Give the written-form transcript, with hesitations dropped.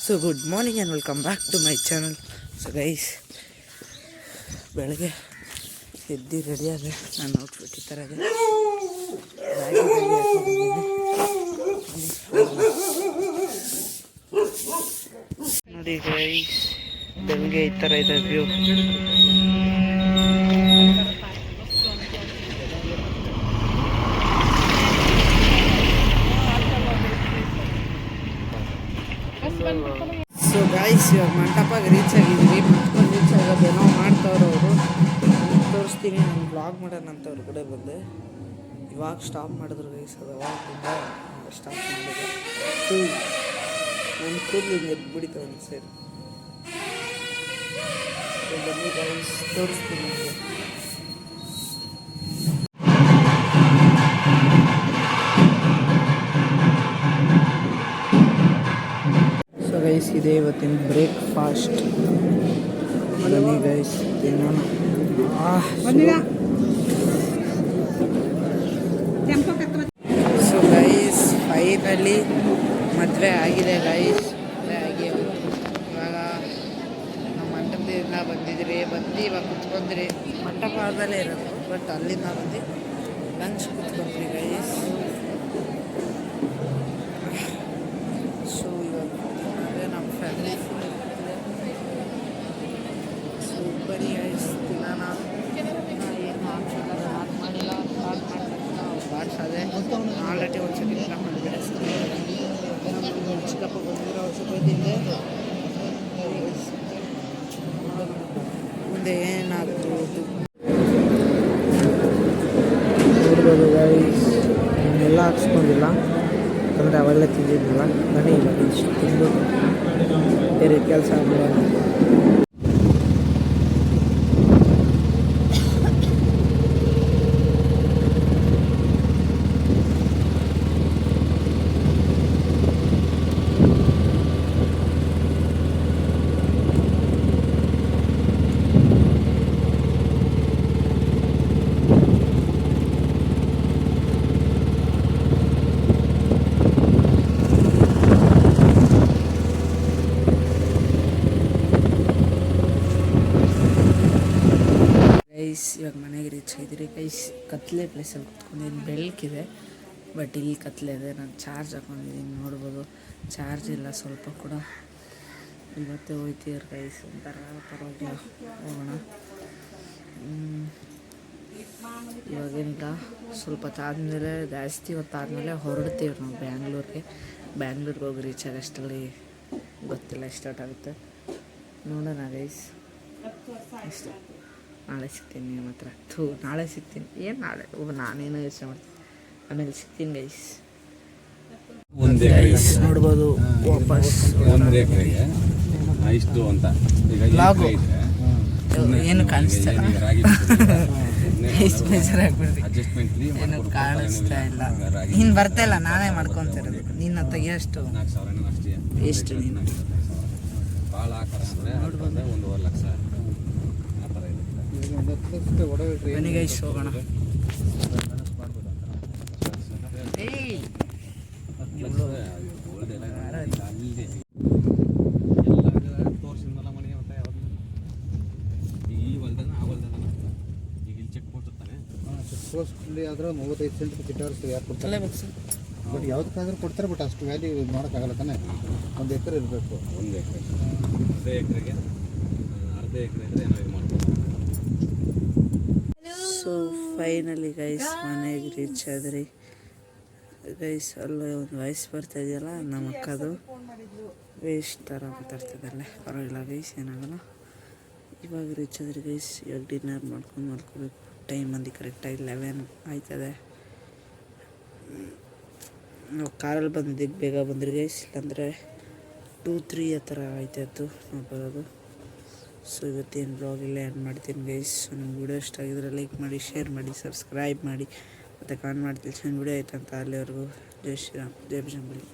So good morning and welcome back to my channel. So guys, ಬೆಳಗ್ಗೆ ಎದ್ದು ready ಆದರೆ ನಾನು ಔಟ್ಫಿಟ್ ಈ ಥರ ಇದೆ. ನೋಡಿ ಗೈಸ್, ಬೆಳಗ್ಗೆ ಈ ಥರ ಇದೆ ವ್ಯೂ. ಸೊ ಗಾಯ್ಸ್, ಇವಾಗ ಮಂಟಪಕ್ಕೆ ರೀಚ್ ಆಗಿದ್ವಿ. ಮಂಟಪಕ್ಕೆ ರೀಚ್ ಆಗೋದೇನೋ ಮಾಡ್ತವ್ರು ಅವರು. ತೋರಿಸ್ತೀನಿ. ನಾನು ಬ್ಲಾಗ್ ಮಾಡೋಣ ಅಂತ ಹೊರಗಡೆ ಬಂದೆ. ಇವಾಗ ಸ್ಟಾಪ್ ಮಾಡಿದ್ರು ಗೈಸ್. ಅದು ಅವಾಗಿಂದ ಸ್ಟಾಪ್ ಮಾಡಿದ್ರು. ನನ್ನ ಕೂದಲು ಹಿಂಗೆ ಎದ್ಬಿಡಿತು ಒಂದು ಸೈಡ್. ಬನ್ನಿ ಗೈಸ್, ತೋರಿಸ್ತೀನಿ ನಿಮಗೆ. ಸೊ ಗೈಸ್, ಇದೆ ಇವತ್ತಿನ ಬ್ರೇಕ್ಫಾಸ್ಟ್. ಬನ್ನಿ ಗೈಸ್, ತಿನ್ನೋಣ. ಸೊ ಗೈಸ್, ಫೈನಲಿ ಮದುವೆ ಆಗಿದೆ ಗೈಸ್. ಮದುವೆ ಆಗಿ ಇವಾಗ ನಾವು ಮಂಟಪದಿಂದ ಬಂದು ಇವಾಗ ಕುತ್ಕೊಂಡ್ರಿ. ಮಂಟಪ ಆದಲ್ಲೇ ಇರೋದು, ಬಟ್ ಅಲ್ಲಿಂದ ಬಂದು ಲಂಚ್ ಕುತ್ಕೊಂಡ್ರಿ ಗೈಸ್. ಸೊ ಇವಾಗ ನಮ್ಮ ಫ್ಯಾಮಿಲಿ ಸೂಪರಿ ಗೈಸ್. ತಿನ್ನೋಣ. ಏನು ಆಗ್ತಿಲ್ಲ, ಸ್ಟಾರ್ಟ್ ಮಾಡಿಲ್ಲ. ಸ್ಟಾರ್ಟ್ ಮಾಡ್ಬೇಕು ಬಾಡ್ಸೋದೆ. ಆಲ್ರೆಡಿ ಒಂದು ಸತಿ ಊಟ ಮಾಡಿಬಿಟ್ಟೆ. ಚಿಕ್ಕಪ್ಪ ಬಂದಿರೋ ಒಂದು ತಿಂದೆ. ಮುಂದೆ ಏನಾಗ್ಬೋದು ನೋಡ್ಬೋದು ಗೈಸ್. ನಾನೆಲ್ಲ ಹಾಕ್ಸ್ಕೊಂಡಿಲ್ಲ, ಯಾಕಂದರೆ ಅವೆಲ್ಲ ತಿಂದಿದ್ದಿಲ್ಲ. ಬನ್ನಿ ಇವಾಗ ಇಷ್ಟು ತಿಂದು ಬೇರೆ ಕೆಲಸ ಆಗ್ಬಿಡೋಣ. ಗೈಸ್, ಇವಾಗ ಮನೆಗೆ ರೀಚ್ ಆಗಿದ್ರಿ ಗೈಸ್. ಕತ್ಲೆ ಪ್ಲೇಸಲ್ಲಿ ಕುತ್ಕೊಂಡಿದ್ದೀನಿ. ಬೆಳಕಿದೆ, ಬಟ್ ಇಲ್ಲಿ ಕತ್ಲೆ ಇದೆ. ನಾನು ಚಾರ್ಜ್ ಹಾಕೊಂಡಿದ್ದೀನಿ, ನೋಡ್ಬೋದು. ಚಾರ್ಜ್ ಇಲ್ಲ ಸ್ವಲ್ಪ ಕೂಡ. ಇವತ್ತೇ ಹೋಯ್ತೀವ್ರಿ ಗೈಸ್. ಒಂಥರ ಪರವಾಗಿಲ್ಲ, ಹೋಗೋಣ. ಇವಾಗೇನಿಲ್ಲ, ಸ್ವಲ್ಪ ಹೊತ್ತಾದಮೇಲೆ, ಜಾಸ್ತಿ ಹೊತ್ತಾದಮೇಲೆ ಹೊರಡ್ತೀವಿ ನಾವು ಬ್ಯಾಂಗ್ಳೂರಿಗೆ ಹೋಗಿ ರೀಚ್ ಆಗೋಷ್ಟರಲ್ಲಿ ಗೊತ್ತಿಲ್ಲ ಎಷ್ಟೊತ್ತಾಗುತ್ತೆ. ನೋಡೋಣ ಗೈಸ್. ಅಷ್ಟೇ. ನಾಳೆ ಸಿಗ್ತೀನಿ ನಿಮ್ಮ ಹತ್ರ. ನಾಳೆ ಸಿಗ್ತೀನಿ. ಏನು ನಾಳೆ? ನಾನೇನು ಯೋಚನೆ ಮಾಡ್ತೀನಿ. ಆಮೇಲೆ ಸಿಗ್ತೀನಿ ಗೈಸ್. ಗೈಸ್ ನೋಡ್ಬೋದು, ವಾಪಸ್ ಇಷ್ಟು ಅಂತ ಏನು ಕಾಣಿಸ್ತಾ ಏನು ಕಾಣಿಸ್ತಾ ಇಲ್ಲ. ನೀನು ಬರ್ತಾ ಇಲ್ಲ, ನಾನೇ ಮಾಡ್ಕೊತಿರೋದು. ನಿನ್ನ ತೆಗಿಯೋಷ್ಟು ಎಷ್ಟು ನೀನು ನೋಡ್ಬೋದು. 1.5 ಲಕ್ಷ. ಬನ್ನಿ ಗೈಸ್, ಹೋಗೋಣ. ತೋರಿಸಿದ್ನಲ್ಲ ಮನೆ ಮತ್ತೆ ಈ ಹೊಲ್ದನ ಆ ಹೊಲ್ದನ ಈಗ ಇಲ್ಲಿ ಚೆಕ್ ಪೋಸ್ಟ್ ಇರ್ತಾನೆ. ಚೆಕ್ ಪೋಸ್ಟಲ್ಲಿ ಆದ್ರೆ 35 ಸೆಂಟ್ ಗಿಟಾರ್ಸ್ ಯಾರು ಕೊಡ್ತಾರೆ? ಬಟ್ ಯಾವುದಕ್ಕಾದ್ರೂ ಕೊಡ್ತಾರೆ, ಬಟ್ ಅಷ್ಟು ವ್ಯಾಲ್ಯೂ ಮಾಡೋಕ್ಕಾಗಲ್ಲ ತಾನೆ. 1 ಎಕರೆ ಇರಬೇಕು. 1 ಎಕರೆ, ಅರ್ಧ ಎಕರೆಗೆ ಅರ್ಧ ಎಕರೆ ಇದ್ರೆ ಏನೋ ಇದು ಮಾಡ್ಬೋದು. ಸೊ ಫೈನಲಿ ಗೈಸ್, ಮನೆಗೆ ರೀಚ್ ಆದ್ರಿ ಗೈಸ್. ಅಲ್ಲೇ ಒಂದು ವಾಯ್ಸ್ ಬರ್ತಾ ಇದೆಯಲ್ಲ, ನಮ್ಮ ಅಕ್ಕದು ವೇಸ್ಟ್ ಥರ ಮಾತಾಡ್ತಿದ್ದಲ್ಲೇ. ಪರವಾಗಿಲ್ಲ ಗೈಸ್, ಏನಾಗಲ್ಲ. ಇವಾಗ ರೀಚ್ ಆದ್ರಿ ಗೈಸ್. ಇವಾಗ ಡಿನ್ನರ್ ಮಾಡ್ಕೊಂಡು ಮಲ್ಕೋಬೇಕು. ಟೈಮ್ ಬಂದು ಕರೆಕ್ಟಾಗಿ 11 ಆಯ್ತದೆ. ನಾವು ಕಾರಲ್ಲಿ ಬಂದಿದ್ದಕ್ಕೆ ಬೇಗ ಬಂದ್ರಿ ಗೈಸ್, ಇಲ್ಲಾಂದರೆ 2-3 ಆ ಥರ ಆಯ್ತಾಯಿತ್ತು ನಾವು ಬರೋದು. ಸೊ ಇವತ್ತೇನು ಬ್ಲಾಗ್ ಇಲ್ಲೇ ಎಂಡ್ ಮಾಡ್ತೀನಿ ಗೈಸ್. ನಿಮ್ಮ ವಿಡಿಯೋ ಇಷ್ಟ ಆಗಿದ್ರೆ ಲೈಕ್ ಮಾಡಿ, ಶೇರ್ ಮಾಡಿ, ಸಬ್ಸ್ಕ್ರೈಬ್ ಮಾಡಿ, ಮತ್ತು ಕಾಮೆಂಟ್ ಮಾಡಿ ತಿಳಿಸಿ ನನ್ನ ವಿಡಿಯೋ ಆಯ್ತಂತ. ಅಲ್ಲಿವರೆಗೂ ಜೈ ಶ್ರೀರಾಮ್, ಜೈ ಬಜರಂಗಬಲಿ.